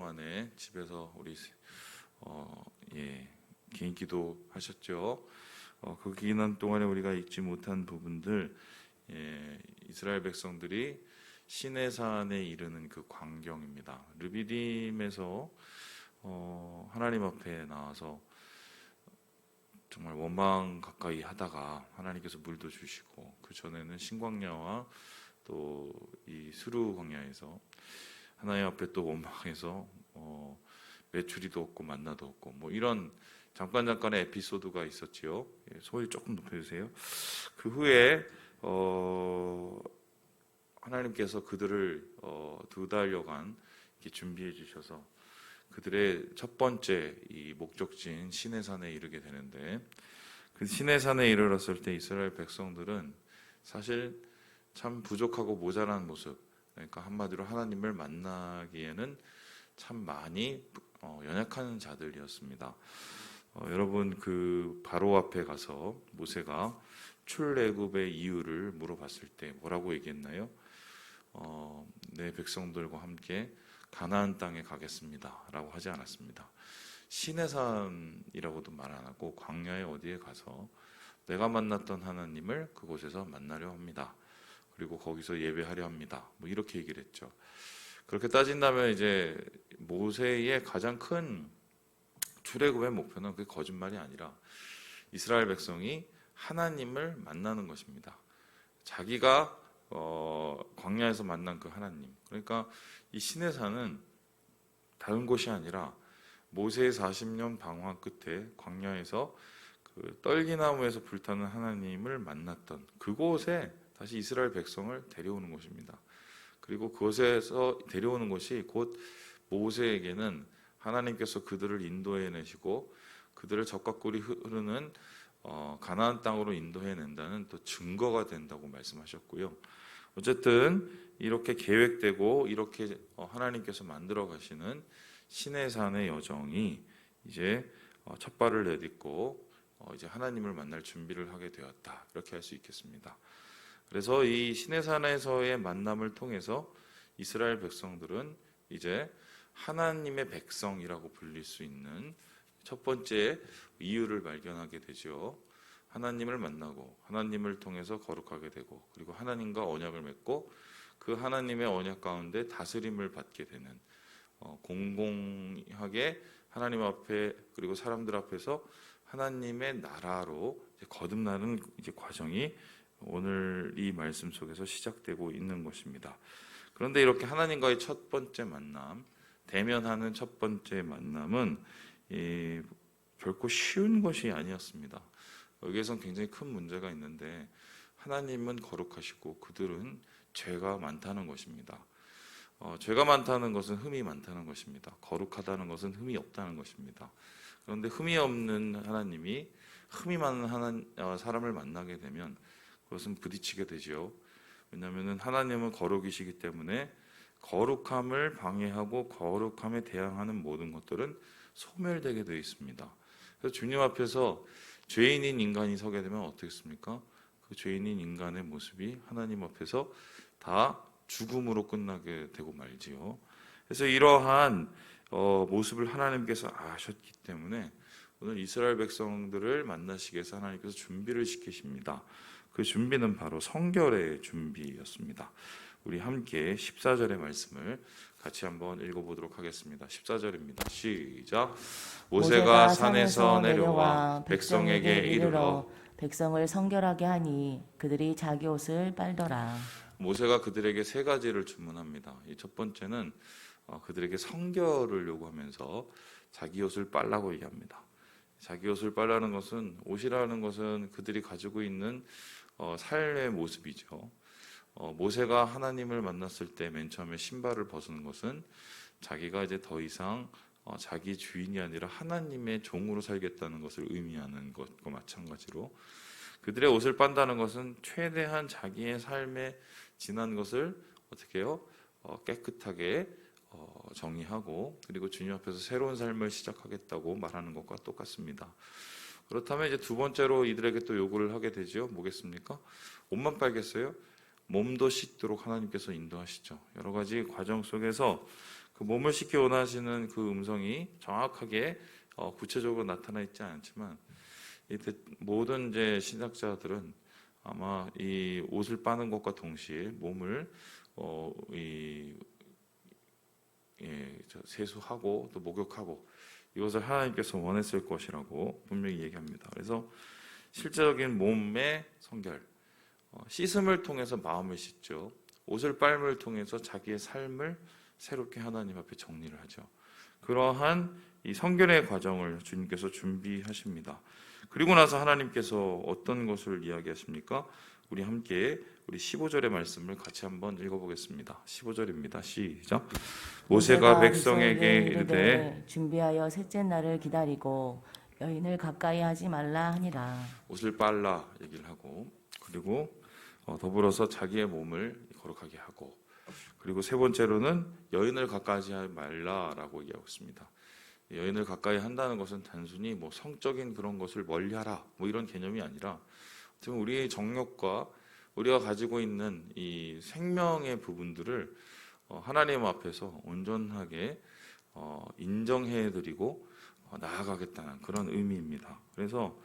동안에 집에서 우리 개인 기도 하셨죠. 그 기간 동안에 우리가 읽지 못한 부분들, 이스라엘 백성들이 시내산에 이르는 그 광경입니다. 르비딤에서 하나님 앞에 나와서 정말 원망 가까이 하다가 하나님께서 물도 주시고, 그 전에는 신광야와 또 이 스루 광야에서 하나님 앞에 또 원망해서 메추리도 없고 만나도 없고, 뭐 이런 잠깐의 에피소드가 있었지요. 소리 조금 높여주세요. 그 후에 하나님께서 그들을 2달여간 준비해 주셔서 그들의 첫 번째 이 목적지인 시내산에 이르게 되는데, 그 시내산에 이르렀을 때 이스라엘 백성들은 사실 참 부족하고 모자란 모습, 그러니까 한마디로 하나님을 만나기에는 참 많이 연약한 자들이었습니다. 여러분, 그 바로 앞에 가서 모세가 출애굽의 이유를 물어봤을 때 뭐라고 얘기했나요? 내 백성들과 함께 가나안 땅에 가겠습니다 라고 하지 않았습니다. 시내산이라고도 말 안 하고 광야에 어디에 가서 내가 만났던 하나님을 그곳에서 만나려 합니다. 그리고 거기서 예배하려 합니다. 뭐 이렇게 얘기를 했죠. 그렇게 따진다면 이제 모세의 가장 큰 출애굽의 목표는 그게 거짓말이 아니라 이스라엘 백성이 하나님을 만나는 것입니다. 자기가 광야에서 만난 그 하나님, 그러니까 이 시내산은 다른 곳이 아니라 모세의 40년 방황 끝에 광야에서 그 떨기나무에서 불타는 하나님을 만났던 그곳에 다시 이스라엘 백성을 데려오는 것입니다. 그리고 그곳에서 데려오는 것이 곧 모세에게는 하나님께서 그들을 인도해내시고 그들을 적과 꿀이 흐르는 가나안 땅으로 인도해낸다는 또 증거가 된다고 말씀하셨고요. 어쨌든 이렇게 계획되고 이렇게 하나님께서 만들어 가시는 시내산의 여정이 이제 첫 발을 내딛고 이제 하나님을 만날 준비를 하게 되었다, 이렇게 할 수 있겠습니다. 그래서 이 시내산에서의 만남을 통해서 이스라엘 백성들은 이제 하나님의 백성이라고 불릴 수 있는 첫 번째 이유를 발견하게 되죠. 하나님을 만나고 하나님을 통해서 거룩하게 되고, 그리고 하나님과 언약을 맺고 그 하나님의 언약 가운데 다스림을 받게 되는, 공공하게 하나님 앞에 그리고 사람들 앞에서 하나님의 나라로 거듭나는 이제 과정이 오늘 이 말씀 속에서 시작되고 있는 것입니다. 그런데 이렇게 하나님과의 첫 번째 만남, 대면하는 첫 번째 만남은 결코 쉬운 것이 아니었습니다. 여기에선 굉장히 큰 문제가 있는데, 하나님은 거룩하시고 그들은 죄가 많다는 것입니다. 죄가 많다는 것은 흠이 많다는 것입니다. 거룩하다는 것은 흠이 없다는 것입니다. 그런데 흠이 없는 하나님이 흠이 많은 사람을 만나게 되면 그것은 부딪히게 되죠. 왜냐하면 하나님은 거룩이시기 때문에 거룩함을 방해하고 거룩함에 대항하는 모든 것들은 소멸되게 되어 있습니다. 그래서 주님 앞에서 죄인인 인간이 서게 되면 어떻겠습니까? 그 죄인인 인간의 모습이 하나님 앞에서 다 죽음으로 끝나게 되고 말지요. 그래서 이러한 모습을 하나님께서 아셨기 때문에 오늘 이스라엘 백성들을 만나시기 위해서 하나님께서 준비를 시키십니다. 그 준비는 바로 성결의 준비였습니다. 우리 함께 14절의 말씀을 같이 한번 읽어보도록 하겠습니다. 14절입니다. 시작. 모세가 산에서 내려와 백성에게 이르러 백성을 성결하게 하니 그들이 자기 옷을 빨더라. 모세가 그들에게 3가지를 주문합니다. 이 첫 번째는 그들에게 성결을 요구하면서 자기 옷을 빨라고 얘기합니다. 자기 옷을 빨라는 것은, 옷이라는 것은 그들이 가지고 있는 삶의 모습이죠. 모세가 하나님을 만났을 때 맨 처음에 신발을 벗은 것은 자기가 이제 더 이상 자기 주인이 아니라 하나님의 종으로 살겠다는 것을 의미하는 것과 마찬가지로, 그들의 옷을 빤다는 것은 최대한 자기의 삶에 지난 것을 어떻게 해요? 깨끗하게 정리하고, 그리고 주님 앞에서 새로운 삶을 시작하겠다고 말하는 것과 똑같습니다. 그렇다면 이제 두 번째로 이들에게 또 요구를 하게 되죠. 뭐겠습니까? 옷만 빨겠어요? 몸도 씻도록 하나님께서 인도하시죠. 여러 가지 과정 속에서 그 몸을 씻기 원하시는 그 음성이 정확하게 구체적으로 나타나 있지 않지만 이때 모든 이제 신학자들은 아마 이 옷을 빠는 것과 동시에 몸을 세수하고 또 목욕하고 이것을 하나님께서 원했을 것이라고 분명히 얘기합니다. 그래서 실제적인 몸의 성결, 씻음을 통해서 마음을 씻죠. 옷을 빨음을 통해서 자기의 삶을 새롭게 하나님 앞에 정리를 하죠. 그러한 이 성결의 과정을 주님께서 준비하십니다. 그리고 나서 하나님께서 어떤 것을 이야기하십니까? 우리 함께 우리 15절의 말씀을 같이 한번 읽어보겠습니다. 15절입니다. 시작. 모세가 백성에게 이르되 준비하여 셋째 날을 기다리고 여인을 가까이 하지 말라 하니라. 옷을 빨라 얘기를 하고 그리고 더불어서 자기의 몸을 거룩하게 하고 그리고 세 번째로는 여인을 가까이 하지 말라라고 얘기하고 있습니다. 여인을 가까이 한다는 것은 단순히 뭐 성적인 그런 것을 멀리하라 뭐 이런 개념이 아니라 지금 우리의 정욕과 우리가 가지고 있는 이 생명의 부분들을 하나님 앞에서 온전하게 인정해드리고 나아가겠다는 그런 의미입니다. 그래서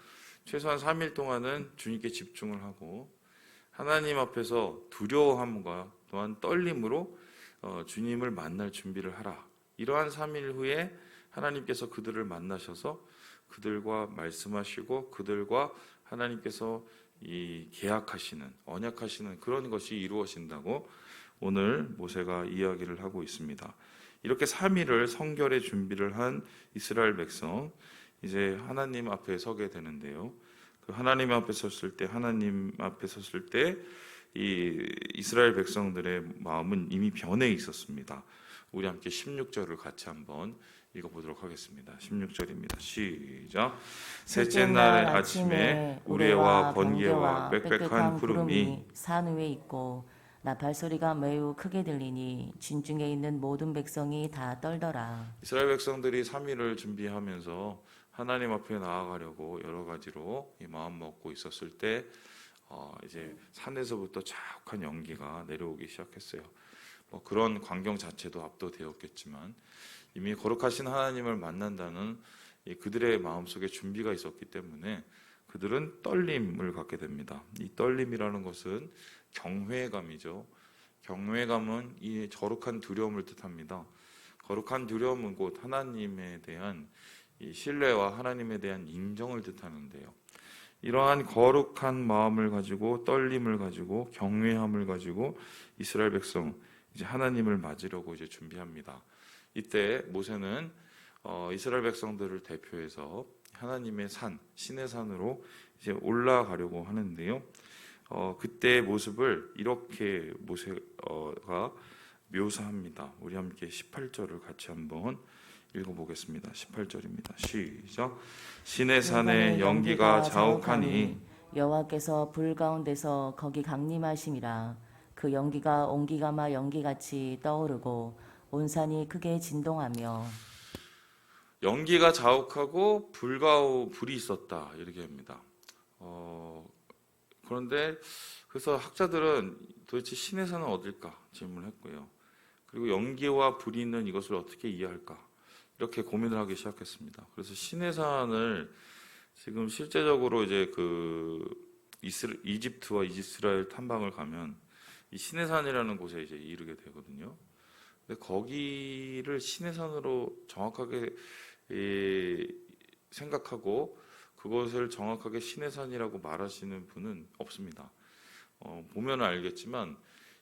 최소한 3일 동안은 주님께 집중을 하고 하나님 앞에서 두려워함과 또한 떨림으로 주님을 만날 준비를 하라. 이러한 3일 후에 하나님께서 그들을 만나셔서 그들과 말씀하시고 그들과 하나님께서 이 계약하시는 언약하시는 그런 것이 이루어진다고 오늘 모세가 이야기를 하고 있습니다. 이렇게 3일을 성결의 준비를 한 이스라엘 백성 이제 하나님 앞에 서게 되는데요. 그 하나님 앞에 섰을 때 이 이스라엘 백성들의 마음은 이미 변해 있었습니다. 우리 함께 16절을 같이 한번 읽어보도록 하겠습니다. 16절입니다. 시작. 셋째 날 아침에 우레와 번개와 빽빽한 구름이 산 위에 있고 나팔 소리가 매우 크게 들리니 진중에 있는 모든 백성이 다 떨더라. 이스라엘 백성들이 3일을 준비하면서 하나님 앞에 나아가려고 여러 가지로 이 마음 먹고 있었을 때 이제 산에서부터 자욱한 연기가 내려오기 시작했어요. 뭐 그런 광경 자체도 압도되었겠지만 이미 거룩하신 하나님을 만난다는 그들의 마음속에 준비가 있었기 때문에 그들은 떨림을 갖게 됩니다. 이 떨림이라는 것은 경외감이죠. 경외감은 이 거룩한 두려움을 뜻합니다. 거룩한 두려움은 곧 하나님에 대한 이 신뢰와 하나님에 대한 인정을 뜻하는데요. 이러한 거룩한 마음을 가지고 떨림을 가지고 경외함을 가지고 이스라엘 백성 이제 하나님을 맞으려고 이제 준비합니다. 이때 모세는 이스라엘 백성들을 대표해서 하나님의 산, 신의 산으로 이제 올라가려고 하는데요. 그때의 모습을 이렇게 모세가 묘사합니다. 우리 함께 18절을 같이 한번 읽어보겠습니다. 18절입니다. 시작. 신의 산에 연기가 자욱하니 여호와께서 불 가운데서 거기 강림하심이라. 그 연기가 옹기가마 연기같이 떠오르고 온 산이 크게 진동하며 연기가 자욱하고 불이 있었다 이렇게 합니다. 그런데 그래서 학자들은 도대체 신의 산은 어딜까 질문을 했고요. 그리고 연기와 불이 있는 이것을 어떻게 이해할까 이렇게 고민을 하기 시작했습니다. 그래서 신의 산을 지금 실제적으로 이제 그 이집트와 이스라엘 탐방을 가면 이 신의 산이라는 곳에 이제 이르게 되거든요. 근데 거기를 신의 산으로 정확하게 생각하고 그것을 정확하게 신의 산이라고 말하시는 분은 없습니다. 보면 알겠지만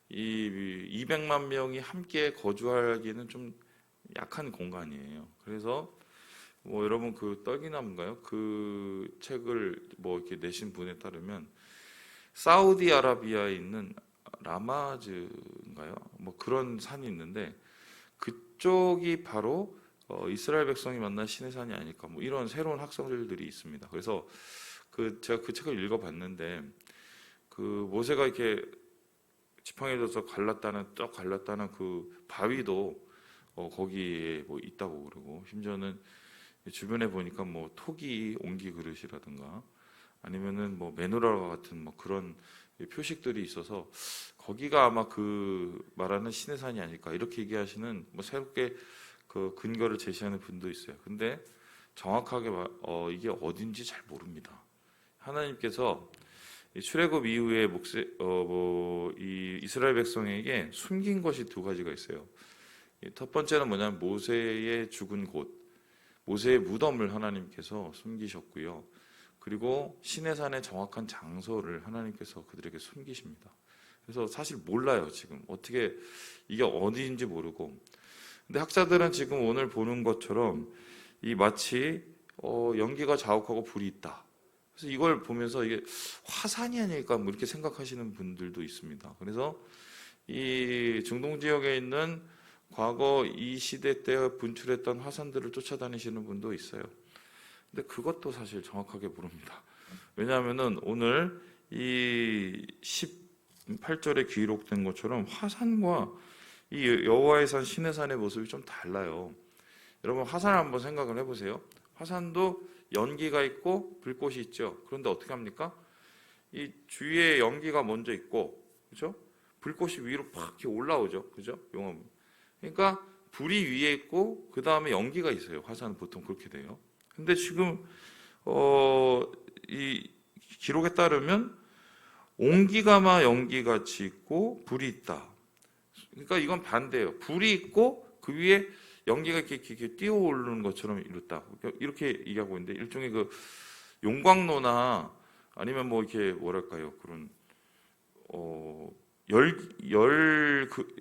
이 200만 명이 함께 거주하기에는 좀 약한 공간이에요. 그래서 뭐 여러분 그 떨기나무인가요? 그 책을 뭐 이렇게 내신 분에 따르면 사우디아라비아에 있는 라마즈인가요? 뭐 그런 산이 있는데 그쪽이 바로 이스라엘 백성이 만난 신의 산이 아닐까 뭐 이런 새로운 학설들이 있습니다. 그래서 제가 그 책을 읽어봤는데 그 모세가 이렇게 지팡이에 들어서 갈랐다는 그 바위도 거기에 뭐 있다고 그러고 심지어는 주변에 보니까 뭐 토기 옹기 그릇이라든가 아니면은 뭐 메노라와 같은 뭐 그런 표식들이 있어서 거기가 아마 그 말하는 신의 산이 아닐까 이렇게 얘기하시는 뭐 새롭게 그 근거를 제시하는 분도 있어요. 근데 정확하게 이게 어딘지 잘 모릅니다. 하나님께서 이 출애굽 이후에 이 이스라엘 백성에게 숨긴 것이 두 가지가 있어요. 첫 번째는 뭐냐면 모세의 죽은 곳, 모세의 무덤을 하나님께서 숨기셨고요. 그리고 시내산의 정확한 장소를 하나님께서 그들에게 숨기십니다. 그래서 사실 몰라요, 지금. 어떻게 이게 어디인지 모르고. 근데 학자들은 지금 오늘 보는 것처럼 이 마치 연기가 자욱하고 불이 있다. 그래서 이걸 보면서 이게 화산이 아닐까 뭐 이렇게 생각하시는 분들도 있습니다. 그래서 이 중동 지역에 있는 과거 이 시대 때 분출했던 화산들을 쫓아다니시는 분도 있어요. 근데 그것도 사실 정확하게 모릅니다. 왜냐하면은 오늘 이 18절에 기록된 것처럼 화산과 이 여호와의 산 시내 산의 모습이 좀 달라요. 여러분 화산을 한번 생각을 해보세요. 화산도 연기가 있고 불꽃이 있죠. 그런데 어떻게 합니까? 이 주위에 연기가 먼저 있고, 그죠? 불꽃이 위로 팍 이렇게 올라오죠, 그죠? 용암. 그러니까 불이 위에 있고 그 다음에 연기가 있어요. 화산은 보통 그렇게 돼요. 근데 지금 이 기록에 따르면 온기가마 연기같이 있고 불이 있다. 그러니까 이건 반대예요. 불이 있고 그 위에 연기가 이렇게 뛰어오르는 것처럼 이렇다. 이렇게 얘기하고 있는데 일종의 그 용광로나 아니면 뭐 이렇게 뭐랄까요 그런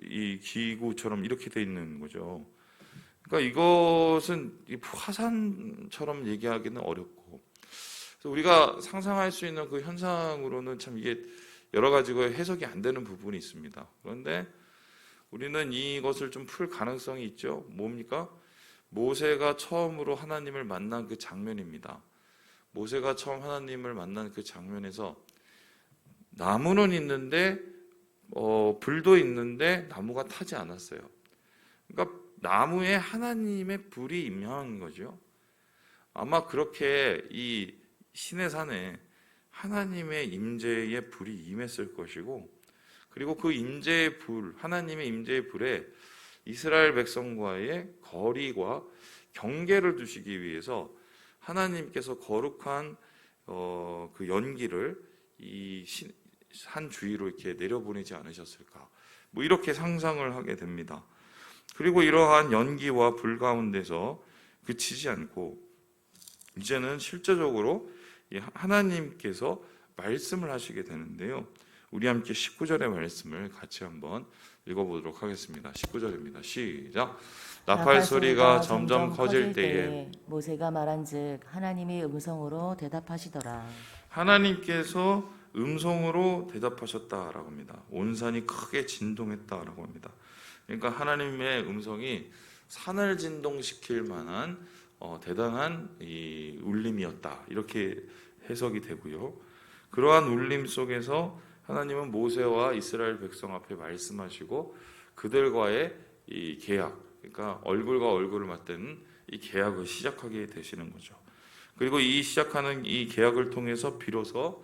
이 기구처럼 이렇게 돼 있는 거죠. 그러니까 이것은 화산처럼 얘기하기는 어렵고, 그래서 우리가 상상할 수 있는 그 현상으로는 참 이게 여러 가지가 해석이 안 되는 부분이 있습니다. 그런데 우리는 이것을 좀 풀 가능성이 있죠. 뭡니까? 모세가 처음으로 하나님을 만난 그 장면입니다. 모세가 처음 하나님을 만난 그 장면에서 나무는 있는데 불도 있는데 나무가 타지 않았어요. 그러니까 나무에 하나님의 불이 임한 거죠. 아마 그렇게 이 시내산에 하나님의 임재의 불이 임했을 것이고, 그리고 그 임재의 불, 하나님의 임재의 불에 이스라엘 백성과의 거리와 경계를 두시기 위해서 하나님께서 거룩한 그 연기를 이 산 주위로 이렇게 내려보내지 않으셨을까? 뭐 이렇게 상상을 하게 됩니다. 그리고 이러한 연기와 불 가운데서 그치지 않고 이제는 실제적으로 하나님께서 말씀을 하시게 되는데요. 우리 함께 19절의 말씀을 같이 한번 읽어보도록 하겠습니다. 19절입니다. 시작. 나팔 소리가 점점 커질 때에 모세가 말한즉 하나님이 음성으로 대답하시더라. 하나님께서 음성으로 대답하셨다라고 합니다. 온 산이 크게 진동했다라고 합니다. 그러니까 하나님의 음성이 산을 진동시킬 만한 대단한 이 울림이었다. 이렇게 해석이 되고요. 그러한 울림 속에서 하나님은 모세와 이스라엘 백성 앞에 말씀하시고 그들과의 이 계약, 그러니까 얼굴과 얼굴을 맞대는 이 계약을 시작하게 되시는 거죠. 그리고 이 시작하는 이 계약을 통해서 비로소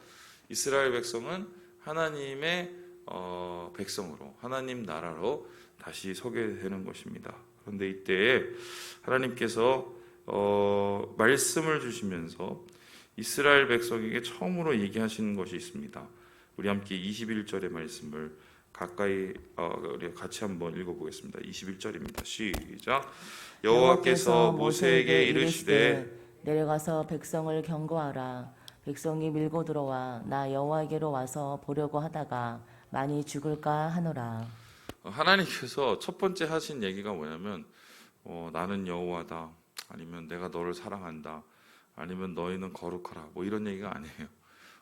이스라엘 백성은 하나님의 백성으로, 하나님 나라로 다시 서게 되는 것입니다. 그런데 이때에 하나님께서 말씀을 주시면서 이스라엘 백성에게 처음으로 얘기하시는 것이 있습니다. 우리 함께 21절의 말씀을 가까이 우리 같이 한번 읽어보겠습니다. 21절입니다. 시작. 여호와께서 모세에게 이르시되 내려가서 백성을 경고하라. 백성이 밀고 들어와 나 여호와에게로 와서 보려고 하다가 많이 죽을까 하노라. 하나님께서 첫 번째 하신 얘기가 뭐냐면 나는 여호와다, 아니면 내가 너를 사랑한다, 아니면 너희는 거룩하라, 뭐 이런 얘기가 아니에요.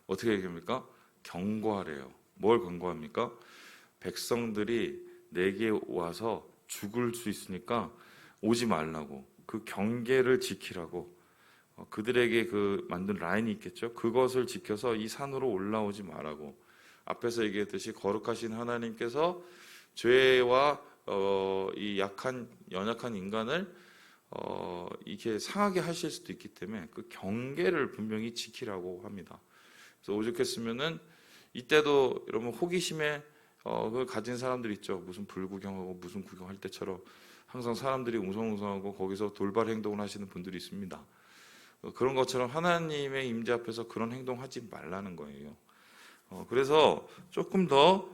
어떻게 얘기합니까? 경고하래요. 뭘 경고합니까? 백성들이 내게 와서 죽을 수 있으니까 오지 말라고, 그 경계를 지키라고, 그들에게 그 만든 라인이 있겠죠. 그것을 지켜서 이 산으로 올라오지 말라고. 앞에서 얘기했듯이 거룩하신 하나님께서 죄와 이 연약한 인간을 이렇게 상하게 하실 수도 있기 때문에 그 경계를 분명히 지키라고 합니다. 그래서 오죽했으면은 이때도 여러분 호기심에 그걸 가진 사람들 있죠. 무슨 불구경하고 무슨 구경할 때처럼 항상 사람들이 웅성웅성하고 거기서 돌발 행동을 하시는 분들이 있습니다. 그런 것처럼 하나님의 임재 앞에서 그런 행동하지 말라는 거예요. 그래서 조금 더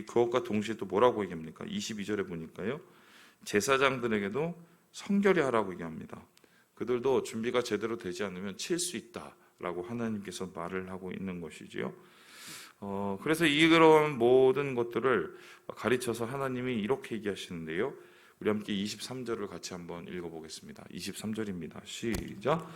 그것과 동시에 또 뭐라고 얘기합니까? 22절에 보니까요. 제사장들에게도 성결히 하라고 얘기합니다. 그들도 준비가 제대로 되지 않으면 칠 수 있다라고 하나님께서 말을 하고 있는 것이지요. 그래서 이런 모든 것들을 가르쳐서 하나님이 이렇게 얘기하시는데요. 우리 함께 23절을 같이 한번 읽어보겠습니다. 23절입니다. 시작.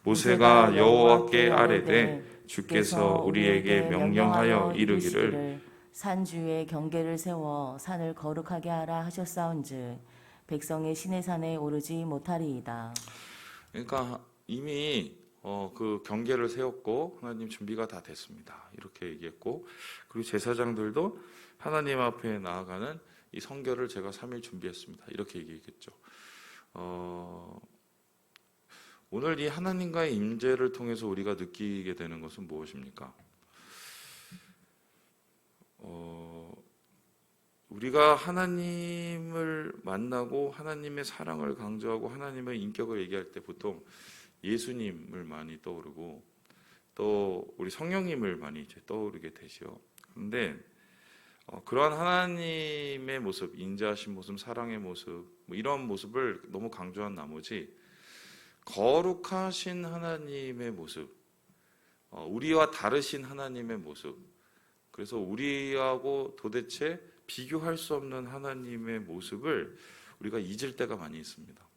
모세가 여호와께 아뢰되 주께서 우리에게 명령하여 이르기를 산 주에 경계를 세워 산을 거룩하게 하라 하셨사온즉 백성의 시내 산에 오르지 못하리이다. 그러니까 이미 그 경계를 세웠고 하나님 준비가 다 됐습니다. 이렇게 얘기했고, 그리고 제사장들도 하나님 앞에 나아가는 이 성결을 제가 3일 준비했습니다. 이렇게 얘기했겠죠. 오늘 이 하나님과의 임재를 통해서 우리가 느끼게 되는 것은 무엇입니까? 우리가 하나님을 만나고 하나님의 사랑을 강조하고 하나님의 인격을 얘기할 때 보통 예수님을 많이 떠오르고 또 우리 성령님을 많이 이제 떠오르게 되죠. 그런데 그러한 하나님의 모습, 인자하신 모습, 사랑의 모습, 뭐 이런 모습을 너무 강조한 나머지 거룩하신 하나님의 모습, 우리와 다르신 하나님의 모습, 그래서 우리하고 도대체 비교할 수 없는 하나님의 모습을 우리가 잊을 때가 많이 있습니다.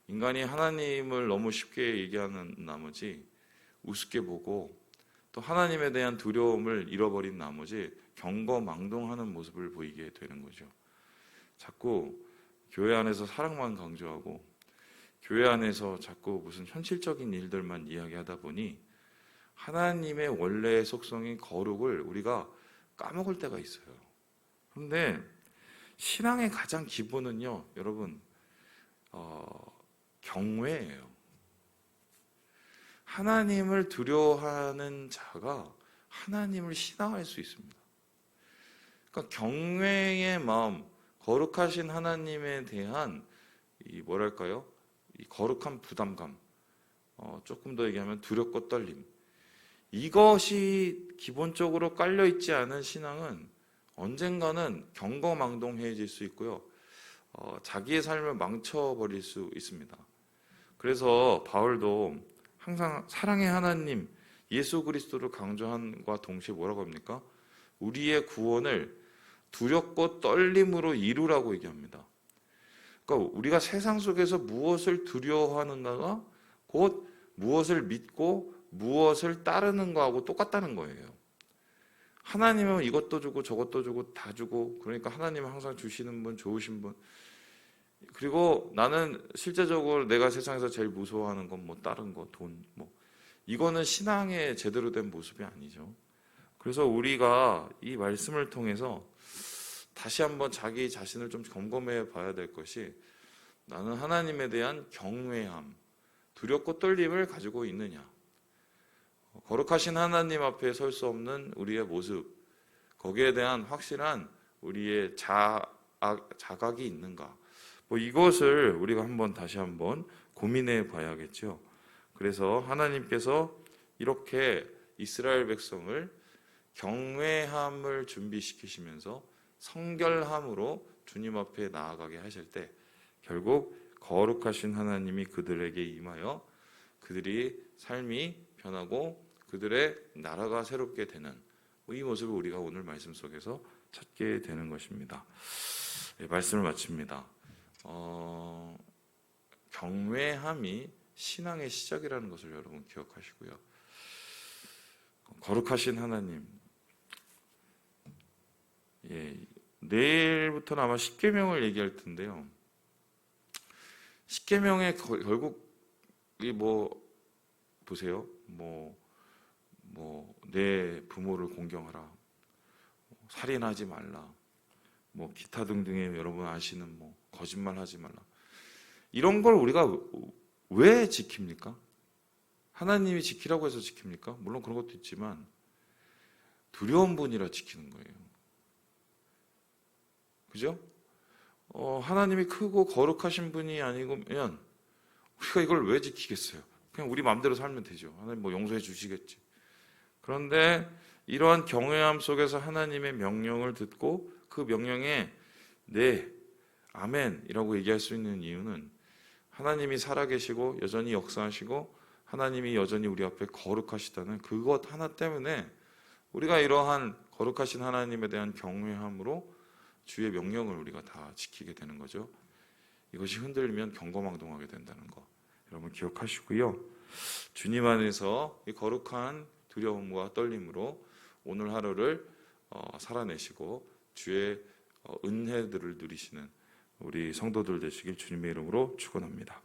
인간이 하나님을 너무 쉽게 얘기하는 나머지 우습게 보고 또 하나님에 대한 두려움을 잃어버린 나머지 경거망동하는 모습을 보이게 되는 거죠. 자꾸 교회 안에서 사랑만 강조하고 교회 안에서 자꾸 무슨 현실적인 일들만 이야기하다 보니 하나님의 원래의 속성인 거룩을 우리가 까먹을 때가 있어요. 그런데 신앙의 가장 기본은요, 여러분, 경외예요. 하나님을 두려워하는 자가 하나님을 신앙할 수 있습니다. 그러니까 경외의 마음, 거룩하신 하나님에 대한 이 거룩한 부담감, 조금 더 얘기하면 두렵고 떨림, 이것이 기본적으로 깔려 있지 않은 신앙은 언젠가는 경거망동해질 수 있고요, 자기의 삶을 망쳐버릴 수 있습니다. 그래서 바울도 항상 사랑의 하나님 예수 그리스도를 강조함과 동시에 뭐라고 합니까? 우리의 구원을 두렵고 떨림으로 이루라고 얘기합니다. 그러니까 우리가 세상 속에서 무엇을 두려워하는가가 곧 무엇을 믿고 무엇을 따르는 거하고 똑같다는 거예요. 하나님은 이것도 주고 저것도 주고 다 주고, 그러니까 하나님은 항상 주시는 분, 좋으신 분. 그리고 나는 실제적으로 내가 세상에서 제일 무서워하는 건 뭐 다른 거, 돈, 이거는 신앙의 제대로 된 모습이 아니죠. 그래서 우리가 이 말씀을 통해서 다시 한번 자기 자신을 좀 점검해 봐야 될 것이, 나는 하나님에 대한 경외함, 두렵고 떨림을 가지고 있느냐, 거룩하신 하나님 앞에 설 수 없는 우리의 모습, 거기에 대한 확실한 우리의 자각이 있는가, 이것을 우리가 다시 한번 고민해 봐야겠죠. 그래서 하나님께서 이렇게 이스라엘 백성을 경외함을 준비시키시면서 성결함으로 주님 앞에 나아가게 하실 때 결국 거룩하신 하나님이 그들에게 임하여 그들이 삶이 변하고 그들의 나라가 새롭게 되는 이 모습을 우리가 오늘 말씀 속에서 찾게 되는 것입니다. 말씀을 마칩니다. 경외함이 신앙의 시작이라는 것을 여러분 기억하시고요. 거룩하신 하나님, 내일부터는 아마 십계명을 얘기할 텐데요. 십계명의 결국 보세요. 내 부모를 공경하라, 살인하지 말라, 기타 등등의 여러분 아시는 거짓말하지 말라. 이런 걸 우리가 왜 지킵니까? 하나님이 지키라고 해서 지킵니까? 물론 그런 것도 있지만 두려운 분이라 지키는 거예요. 그죠? 하나님이 크고 거룩하신 분이 아니면 우리가 이걸 왜 지키겠어요? 그냥 우리 마음대로 살면 되죠. 하나님 뭐 용서해 주시겠지. 그런데 이러한 경외함 속에서 하나님의 명령을 듣고 그 명령에 네, 아멘이라고 얘기할 수 있는 이유는 하나님이 살아계시고 여전히 역사하시고 하나님이 여전히 우리 앞에 거룩하시다는 그것 하나 때문에 우리가 이러한 거룩하신 하나님에 대한 경외함으로 주의 명령을 우리가 다 지키게 되는 거죠. 이것이 흔들리면 경거망동하게 된다는 거 여러분 기억하시고요. 주님 안에서 이 거룩한 두려움과 떨림으로 오늘 하루를 살아내시고 주의 은혜들을 누리시는 우리 성도들 되시길 주님의 이름으로 축원합니다.